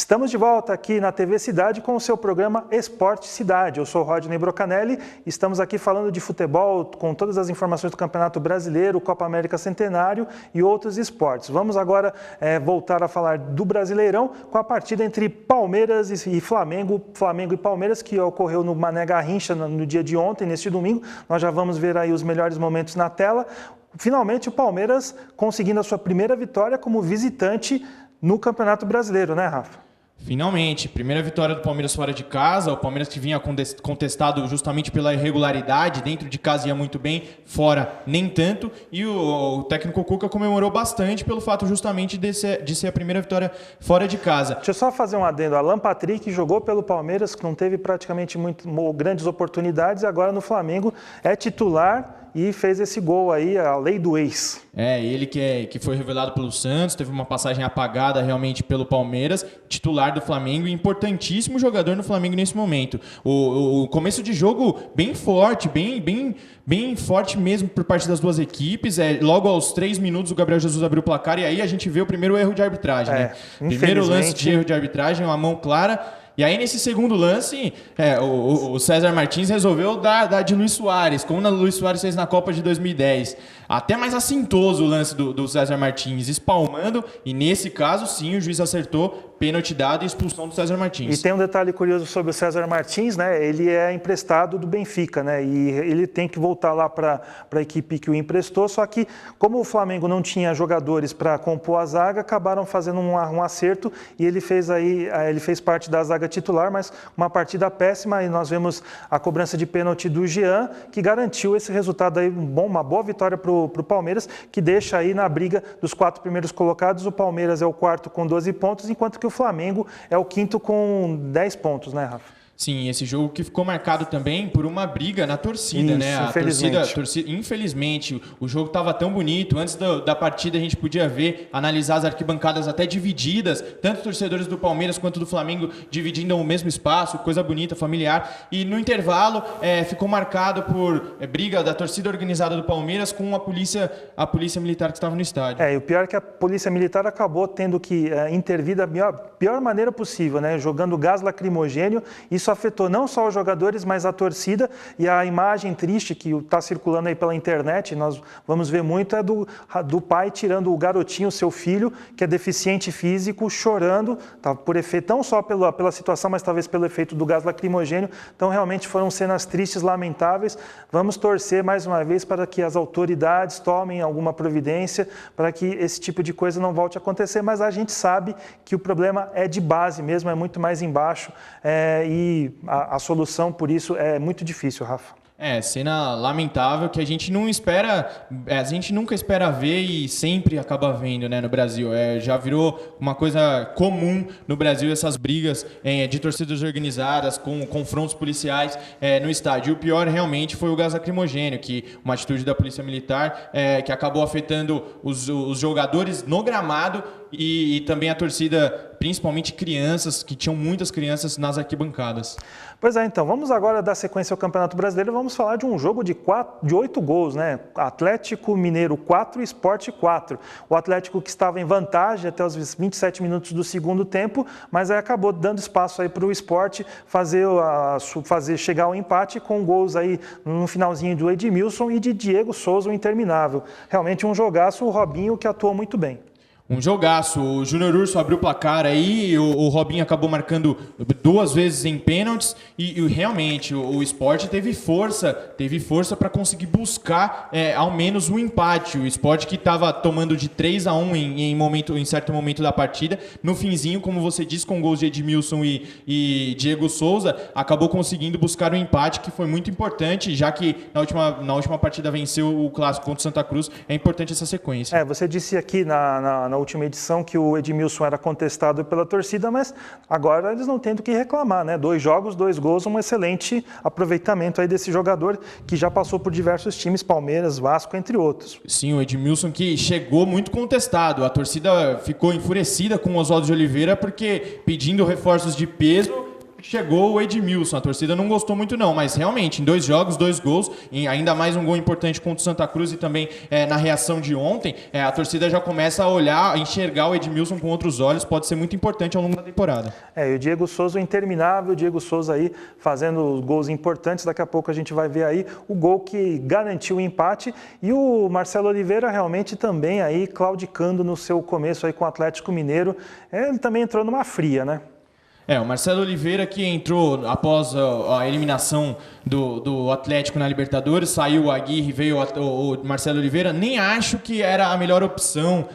Estamos de volta aqui na TV Cidade com o seu programa Esporte Cidade. Eu sou Rodney Brocanelli, estamos aqui falando de futebol com todas as informações do Campeonato Brasileiro, Copa América Centenário e outros esportes. Vamos agora voltar a falar do Brasileirão com a partida entre Palmeiras e Flamengo e Palmeiras, que ocorreu no Mané Garrincha no dia de ontem, neste domingo. Nós já vamos ver aí os melhores momentos na tela. Finalmente o Palmeiras conseguindo a sua primeira vitória como visitante no Campeonato Brasileiro, né, Rafa? Finalmente, primeira vitória do Palmeiras fora de casa, o Palmeiras que vinha contestado justamente pela irregularidade, dentro de casa ia muito bem, fora nem tanto, e o técnico Cuca comemorou bastante pelo fato justamente de ser a primeira vitória fora de casa. Deixa eu só fazer um adendo, Alan Patrick jogou pelo Palmeiras, que não teve praticamente grandes oportunidades, e agora no Flamengo é titular e fez esse gol aí, a lei do ex. Ele que foi revelado pelo Santos, teve uma passagem apagada realmente pelo Palmeiras, titular do Flamengo e importantíssimo jogador no Flamengo nesse momento. O começo de jogo bem forte, bem forte mesmo por parte das duas equipes. Logo aos 3 minutos o Gabriel Jesus abriu o placar e aí a gente vê o primeiro erro de arbitragem. Né? Primeiro lance de erro de arbitragem, uma mão clara. E aí, nesse segundo lance, o César Martins resolveu dar de Luis Soares, como o Luis Soares fez na Copa de 2010. Até mais assintoso o lance do César Martins, espalmando, e nesse caso, sim, o juiz acertou, pênalti dado e expulsão do César Martins. E tem um detalhe curioso sobre o César Martins, né? Ele é emprestado do Benfica, né? E ele tem que voltar lá para a equipe que o emprestou, só que como o Flamengo não tinha jogadores para compor a zaga, acabaram fazendo um acerto e ele fez parte da zaga titular, mas uma partida péssima, e nós vemos a cobrança de pênalti do Jean, que garantiu esse resultado aí, uma boa vitória para o Palmeiras, que deixa aí na briga dos 4 primeiros colocados. O Palmeiras é o quarto com 12 pontos, enquanto que o Flamengo é o quinto com 10 pontos, né, Rafa? Sim, esse jogo que ficou marcado também por uma briga na torcida, né? A torcida, infelizmente, o jogo estava tão bonito. Antes da partida a gente podia ver, analisar as arquibancadas até divididas, tanto torcedores do Palmeiras quanto do Flamengo dividindo o mesmo espaço, coisa bonita, familiar. E no intervalo ficou marcado por briga da torcida organizada do Palmeiras com a polícia militar que estava no estádio. E o pior é que a polícia militar acabou tendo que intervir da pior maneira possível, né? Jogando gás lacrimogênio. Isso afetou não só os jogadores, mas a torcida, e a imagem triste que está circulando aí pela internet, nós vamos ver muito, é do pai tirando o garotinho, seu filho, que é deficiente físico, chorando, tá, por efeito, não só pela situação, mas talvez pelo efeito do gás lacrimogênio. Então realmente foram cenas tristes, lamentáveis. Vamos torcer mais uma vez para que as autoridades tomem alguma providência para que esse tipo de coisa não volte a acontecer, mas a gente sabe que o problema é de base mesmo, é muito mais embaixo, e a solução, por isso, é muito difícil, Rafa. Cena lamentável que a gente não espera, a gente nunca espera ver e sempre acaba vendo, né, no Brasil. Já virou uma coisa comum no Brasil essas brigas de torcidas organizadas com confrontos policiais no estádio. E o pior realmente foi o gás lacrimogênio, uma atitude da Polícia Militar que acabou afetando os jogadores no gramado e também a torcida, principalmente crianças, que tinham muitas crianças nas arquibancadas. Pois é, então, vamos agora dar sequência ao Campeonato Brasileiro, vamos falar de um jogo de 8 gols, né? Atlético Mineiro 4 e Sport 4. O Atlético que estava em vantagem até os 27 minutos do segundo tempo, mas aí acabou dando espaço aí para o Sport fazer chegar ao empate com gols aí no finalzinho do Edmilson e de Diego Souza, o interminável. Realmente um jogaço, o Robinho que atuou muito bem. Um jogaço, o Júnior Urso abriu o placar aí, o Robinho acabou marcando 2 vezes em pênaltis e realmente o Sport teve força para conseguir buscar ao menos um empate. O Sport que estava tomando de 3-1 em certo momento da partida, no finzinho, como você disse, com gols de Edmilson e Diego Souza, acabou conseguindo buscar um empate que foi muito importante, já que na última partida venceu o clássico contra o Santa Cruz. É importante essa sequência. Você disse aqui na última edição que o Edmilson era contestado pela torcida, mas agora eles não têm do que reclamar, né? 2 jogos, 2 gols, um excelente aproveitamento aí desse jogador que já passou por diversos times, Palmeiras, Vasco, entre outros. Sim, o Edmilson que chegou muito contestado. A torcida ficou enfurecida com o Oswaldo de Oliveira porque pedindo reforços de peso, chegou o Edmilson. A torcida não gostou muito não, mas realmente, em 2 jogos, 2 gols, e ainda mais um gol importante contra o Santa Cruz e também na reação de ontem, a torcida já começa a olhar, a enxergar o Edmilson com outros olhos, pode ser muito importante ao longo da temporada. E o Diego Souza, o interminável Diego Souza aí, fazendo gols importantes, daqui a pouco a gente vai ver aí o gol que garantiu o empate, e o Marcelo Oliveira realmente também aí claudicando no seu começo aí com o Atlético Mineiro, ele também entrou numa fria, né? O Marcelo Oliveira, que entrou após a eliminação do Atlético na Libertadores, saiu o Aguirre, veio o Marcelo Oliveira. Nem acho que era a melhor opção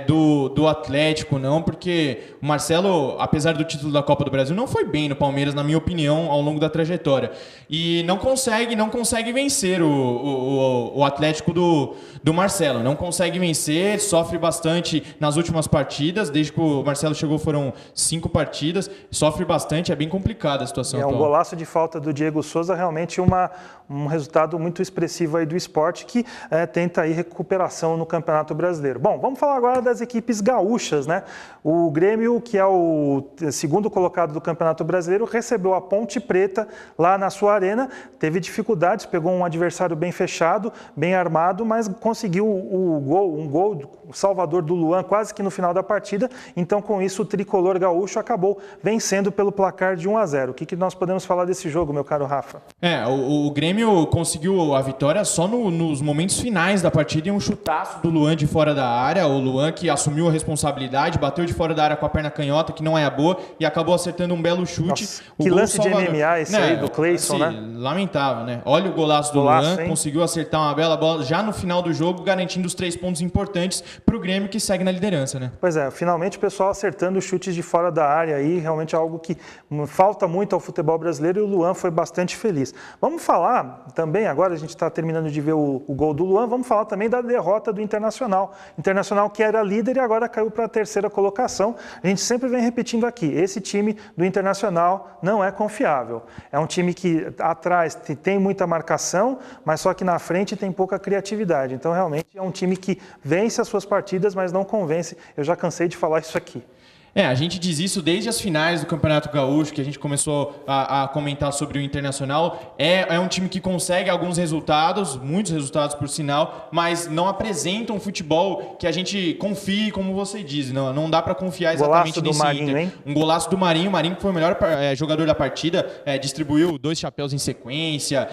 do Atlético, não, porque o Marcelo, apesar do título da Copa do Brasil, não foi bem no Palmeiras, na minha opinião, ao longo da trajetória. E não consegue vencer o Atlético do Marcelo. Não consegue vencer, sofre bastante nas últimas partidas. Desde que o Marcelo chegou foram 5 partidas. Sofre bastante, é bem complicada a situação atual. Um golaço de falta do Diego Souza, realmente um resultado muito expressivo aí do Sport, que tenta aí recuperação no Campeonato Brasileiro. Bom, vamos falar agora das equipes gaúchas, né? O Grêmio, que é o segundo colocado do Campeonato Brasileiro, recebeu a Ponte Preta lá na sua arena, teve dificuldades, pegou um adversário bem fechado, bem armado, mas conseguiu um gol, o salvador do Luan, quase que no final da partida. Então, com isso, o tricolor gaúcho acabou vencendo pelo placar de 1-0. O que nós podemos falar desse jogo, meu caro Rafa? O Grêmio conseguiu a vitória só nos momentos finais da partida e um chutaço do Luan de fora da área. O Luan que assumiu a responsabilidade, bateu de fora da área com a perna canhota, que não é a boa, e acabou acertando um belo chute. Nossa, que lance de MMA esse aí do Cleison, assim, né? Lamentável, né? Olha o golaço do Luan, conseguiu acertar uma bela bola já no final do jogo, garantindo os 3 pontos importantes para o Grêmio, que segue na liderança, né? Pois é, finalmente o pessoal acertando os chutes de fora da área aí, realmente é algo que falta muito ao futebol brasileiro, e o Luan foi bastante feliz. Vamos falar também, agora a gente está terminando de ver o gol do Luan, vamos falar também da derrota do Internacional. Internacional que era líder e agora caiu para a 3ª colocação. A gente sempre vem repetindo aqui, esse time do Internacional não é confiável. É um time que atrás tem muita marcação, mas só que na frente tem pouca criatividade. Então realmente é um time que vence as suas partidas, mas não convence. Eu já cansei de falar isso aqui. A gente diz isso desde as finais do Campeonato Gaúcho, que a gente começou a comentar sobre o Internacional. É um time que consegue alguns resultados, muitos resultados por sinal, mas não apresenta um futebol que a gente confie, como você diz. Não dá para confiar exatamente nesse Inter. Hein? Um golaço do Marinho. O Marinho que foi o melhor jogador da partida, distribuiu 2 chapéus em sequência,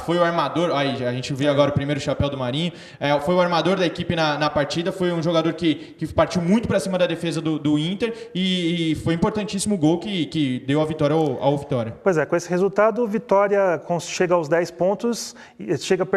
foi o armador. Aí, a gente viu agora o primeiro chapéu do Marinho. Foi o armador da equipe na partida, foi um jogador que partiu muito para cima da defesa do Inter, e foi importantíssimo o gol que deu a vitória ao Vitória. Pois é, com esse resultado, o Vitória chega aos 10 pontos,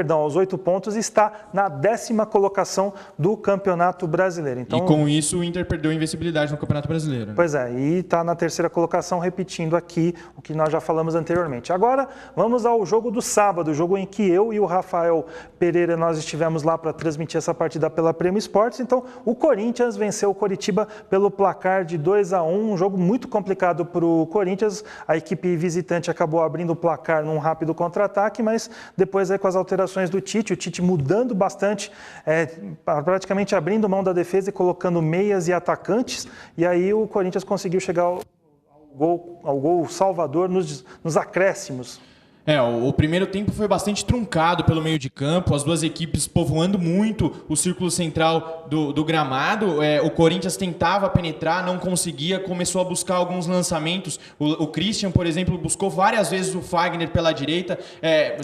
aos 8 pontos, e está na 10ª colocação do Campeonato Brasileiro. Então, e com isso o Inter perdeu a invencibilidade no Campeonato Brasileiro. Pois é, e está na 3ª colocação, repetindo aqui o que nós já falamos anteriormente. Agora, vamos ao jogo do sábado, o jogo em que eu e o Rafael Pereira nós estivemos lá para transmitir essa partida pela Prêmio Esportes. Então, o Corinthians venceu o Coritiba pelo placar de 2-1, um jogo muito complicado para o Corinthians. A equipe visitante acabou abrindo o placar num rápido contra-ataque, mas depois aí com as alterações do Tite, o Tite mudando bastante, praticamente abrindo mão da defesa e colocando meias e atacantes, e aí o Corinthians conseguiu chegar ao gol salvador nos acréscimos. O primeiro tempo foi bastante truncado pelo meio de campo, as duas equipes povoando muito o círculo central do gramado. O Corinthians tentava penetrar, não conseguia, começou a buscar alguns lançamentos. O Christian, por exemplo, buscou várias vezes o Fagner pela direita,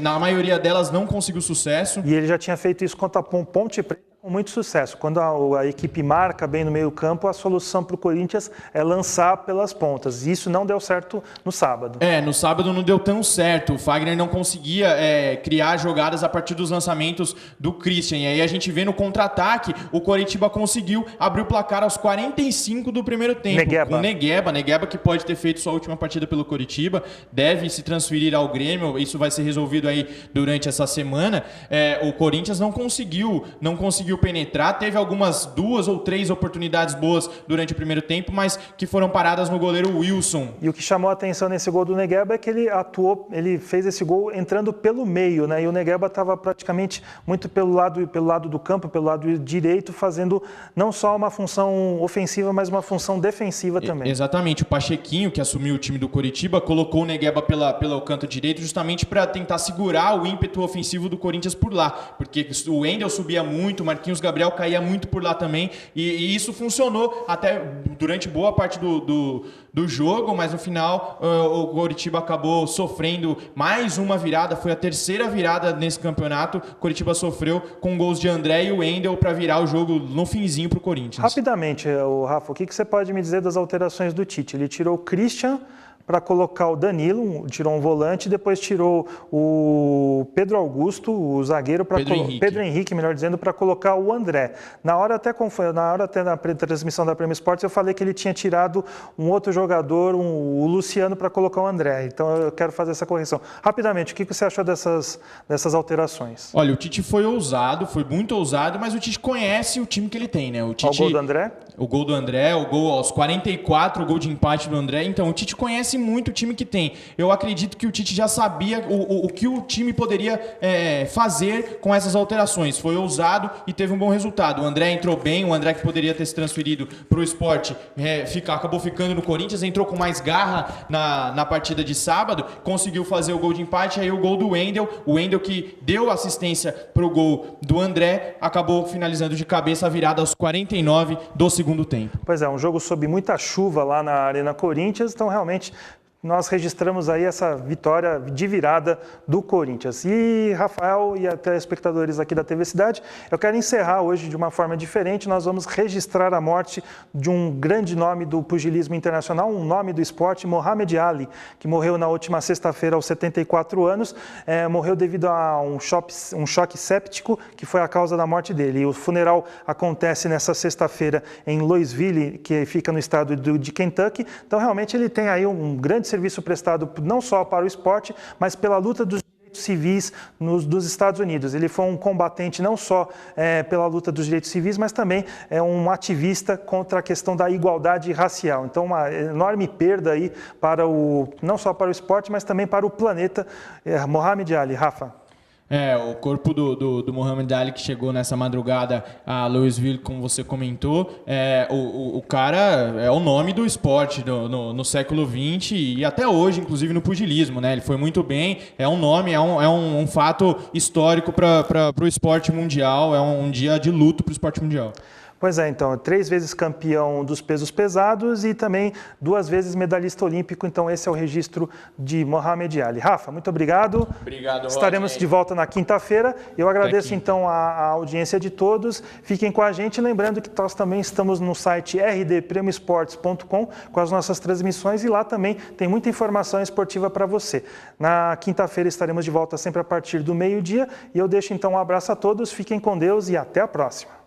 na maioria delas não conseguiu sucesso. E ele já tinha feito isso contra a Ponte Preta com muito sucesso. Quando a equipe marca bem no meio campo, a solução para o Corinthians é lançar pelas pontas. E isso não deu certo no sábado. No sábado não deu tão certo. O Fagner não conseguia criar jogadas a partir dos lançamentos do Christian. E aí a gente vê no contra-ataque, o Coritiba conseguiu abrir o placar aos 45 do primeiro tempo. Com Negueba, que pode ter feito sua última partida pelo Coritiba, deve se transferir ao Grêmio. Isso vai ser resolvido aí durante essa semana. O Corinthians não conseguiu penetrar, teve algumas 2 ou 3 oportunidades boas durante o primeiro tempo, mas que foram paradas no goleiro Wilson. E o que chamou a atenção nesse gol do Negueba é que ele fez esse gol entrando pelo meio, né? E o Negueba estava praticamente muito pelo lado do campo, pelo lado direito, fazendo não só uma função ofensiva, mas uma função defensiva também. Exatamente. O Pachequinho, que assumiu o time do Coritiba, colocou o Negueba pelo canto direito justamente para tentar segurar o ímpeto ofensivo do Corinthians por lá, porque o Wendel subia muito, o Marquinhos Gabriel caía muito por lá também, e isso funcionou até durante boa parte do jogo, mas no final o Coritiba acabou sofrendo mais uma virada, foi a terceira virada nesse campeonato. O Coritiba sofreu com gols de André e Wendel para virar o jogo no finzinho para o Corinthians. Rapidamente, Rafa, o que você pode me dizer das alterações do Tite? Ele tirou o Christian para colocar o Danilo, tirou um volante, depois tirou o Pedro Augusto, o zagueiro, Pedro Henrique, melhor dizendo, para colocar o André. Na hora até na transmissão da Premier Sports eu falei que ele tinha tirado um outro jogador, o Luciano, para colocar o André. Então eu quero fazer essa correção. Rapidamente, o que você achou dessas alterações? Olha, o Tite foi ousado, foi muito ousado, mas o Tite conhece o time que ele tem, né? O Tite, o gol do André? O gol do André, o gol aos 44, o gol de empate do André. Então, o Tite conhece muito o time que tem. Eu acredito que o Tite já sabia o que o time poderia fazer com essas alterações. Foi ousado e teve um bom resultado. O André entrou bem, o André que poderia ter se transferido para o Sport acabou ficando no Corinthians, entrou com mais garra na partida de sábado, conseguiu fazer o gol de empate, aí o gol do Wendel, o Wendel que deu assistência para o gol do André, acabou finalizando de cabeça a virada aos 49 do segundo tempo. Pois é, um jogo sob muita chuva lá na Arena Corinthians, então realmente nós registramos aí essa vitória de virada do Corinthians. E Rafael e telespectadores aqui da TV Cidade, eu quero encerrar hoje de uma forma diferente. Nós vamos registrar a morte de um grande nome do pugilismo internacional, um nome do esporte, Muhammad Ali, que morreu na última sexta-feira aos 74 anos. Morreu devido a um choque séptico, que foi a causa da morte dele. E o funeral acontece nessa sexta-feira em Louisville, que fica no estado de Kentucky. Então, realmente, ele tem aí um grande serviço prestado não só para o esporte, mas pela luta dos direitos civis dos Estados Unidos. Ele foi um combatente não só pela luta dos direitos civis, mas também um ativista contra a questão da igualdade racial. Então, uma enorme perda aí não só para o esporte, mas também para o planeta. Muhammad Ali. Rafa. O corpo do Muhammad Ali, que chegou nessa madrugada a Louisville, como você comentou, o cara é o nome do esporte no século XX e até hoje, inclusive no pugilismo, né? Ele foi muito bem, é um nome, é um fato histórico para o esporte mundial, é um dia de luto para o esporte mundial. Pois é, então, 3 vezes campeão dos pesos pesados e também 2 vezes medalhista olímpico. Então, esse é o registro de Muhammad Ali. Rafa, muito obrigado. Obrigado, Estaremos de volta na quinta-feira. Eu agradeço, então, a audiência de todos. Fiquem com a gente. Lembrando que nós também estamos no site rdpremioesportes.com com as nossas transmissões e lá também tem muita informação esportiva para você. Na quinta-feira estaremos de volta sempre a partir do meio-dia. E eu deixo, então, um abraço a todos. Fiquem com Deus e até a próxima.